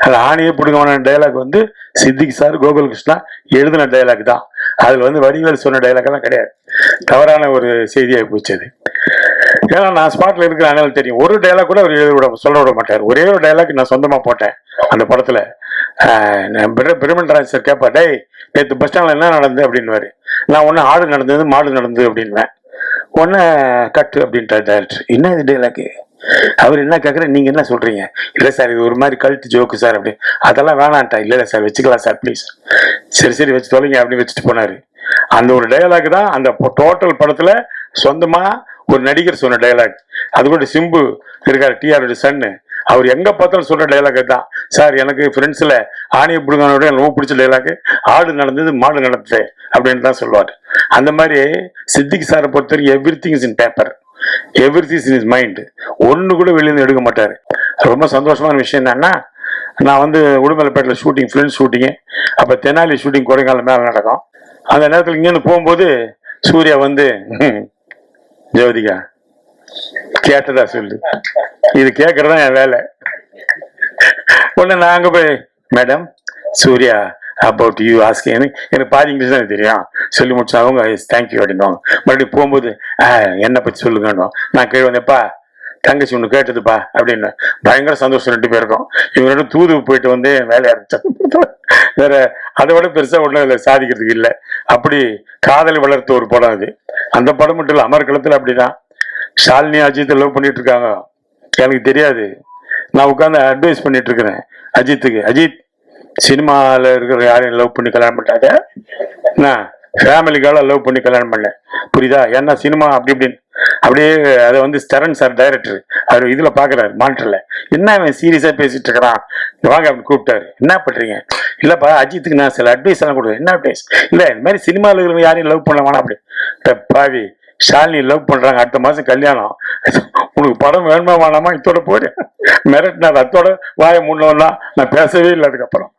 அது ஆணியே பிடிக்கமான டைலாக் வந்து சித்திக் சார் கோகுல் கிருஷ்ணா எழுதின டைலாக் தான். அதுல வந்து வடிவேல் சொன்ன டைலாக் எல்லாம் கிடையாது. தவறான ஒரு செய்தியாகி போச்சு அது. ஏன்னா நான் ஸ்பாட்ல இருக்கிற அண்ணல் தெரியும், ஒரு டைலாக் கூட அவர் எழுத சொல்ல விட மாட்டார். ஒரே ஒரு டைலாக் நான் சொந்தமா போட்டேன் அந்த படத்துல. பிரமன்ராஜ் சார் கேட்பா, டேய் நேற்று பஸ் ஸ்டாண்ட்ல என்ன நடந்தது அப்படின்வாரு. நான் ஒன்னு ஆடு நடந்தது மாடு நடந்தது அப்படின்வேன். ஒன்னு கட்டு அப்படின்ட்டார் டைரக்டர். என்ன இது டைலாக்? அவர் என்ன கேட்குற, நீங்க என்ன சொல்றீங்க? இல்ல சார் இது ஒரு மாதிரி கல்ட்டு ஜோக்கு சார் அப்படி. அதெல்லாம் வேணான்ட்டா. இல்ல சார் வச்சுக்கலாம் சார் ப்ளீஸ். சரி சரி வச்சு தொலைங்க அப்படின்னு வச்சுட்டு போனாரு. அந்த ஒரு டயலாக் தான் அந்த டோட்டல் படத்துல சொந்தமா ஒரு நடிகர் சொன்ன டயலாக். அது கூட சிம்பு இருக்காரு, டிஆர் சன்னு, அவர் எங்க பார்த்தாலும் சொல்ற டைலாக் தான். சார் எனக்கு ஃப்ரெண்ட்ஸ்ல ஆணிய புடுங்கனோட ரொம்ப பிடிச்ச டைலாக் ஆடு நடந்தது மாடு நடந்தது அப்படின்னு தான் சொல்லுவார். அந்த மாதிரி சித்திக் சாரை பொறுத்தவரைக்கும் every thing is in paper, every thing in is mind. ஒன்னு கூட வெளியிருந்து எடுக்க மாட்டாரு. ரொம்ப சந்தோஷமான விஷயம் என்னன்னா, நான் வந்து உடுமலைப்பேட்டில் ஷூட்டிங், ஃப்ரெண்ட்ஸ் ஷூட்டிங்கு, அப்போ தெனாலி ஷூட்டிங் கொடைக்கானல் மேலே நடக்கும். அந்த நேரத்தில் இங்கேருந்து போகும்போது சூர்யா வந்து ஜோதிகா கேட்டதா சொல்லு, இது கேட்கறதா என் வேலை. உடனே நான் அங்கே போய் madam Surya about you ask, எனக்கு பாதி இங்கிலீஷ் தான் தெரியும் சொல்லி முடிச்சு அவங்க தேங்க்யூ அப்படின்வாங்க. மறுபடியும் போகும்போது என்னை பற்றி சொல்லுங்க. நான் கீழே வந்தேப்பா தங்கச்சி ஒன்று கேட்டதுப்பா அப்படின்னு. பயங்கர சந்தோஷம் ரெண்டு பேருக்கும். இவங்க ரெண்டும் தூது போயிட்டு வந்து வேலையை ஆரம்பிச்சாங்க. வேற அதை விட பெருசா ஒன்றும் இல்லை, சாதிக்கிறதுக்கு இல்லை. அப்படி காதலை வளர்த்த ஒரு படம் அது. அந்த படம் மட்டும் இல்லை, அமர்க்களத்தில் அப்படிதான். ஷாலினி அஜித்தை லவ் பண்ணிட்டு இருக்காங்க, எனக்கு தெரியாது. நான் உட்காந்து அட்வைஸ் பண்ணிட்டு இருக்கிறேன் அஜித்துக்கு, அஜித் சினிமாவில் இருக்கிற யாரையும் லவ் பண்ணி கல்யாணம் பண்ணாத, நான் ஃபேமிலிக்காக லவ் பண்ணி கல்யாணம் பண்ணேன், புரியுதா? ஏன்னா சினிமா அப்படி இப்படின்னு அப்படியே அதை வந்து ஸ்டரன் சார் டைரக்டர் அவர் இதுல பாக்குறாரு மானிட்டர்ல, என்ன அவன் சீரியஸா பேசிட்டு இருக்கிறான், வாங்க அப்படின்னு கூப்பிட்டாரு. என்ன பண்றீங்க? இல்லப்பா அஜித்துக்கு நான் சில அட்வைஸ் எல்லாம் கொடுக்குறேன். என்ன அட்வைஸ்? இல்ல இந்த மாதிரி சினிமாவில் இருக்கிற யாரையும் லவ் பண்ண வேணாம் அப்படி. பாவி ஷாலினி லவ் பண்றாங்க, அடுத்த மாசம் கல்யாணம், உனக்கு படம் வேணுமா வேணாமா இதோட போடு மிரட்டினார். அத்தோட வாயை முன்னோன்னா நான் பேசவே இல்லை அதுக்கப்புறம்.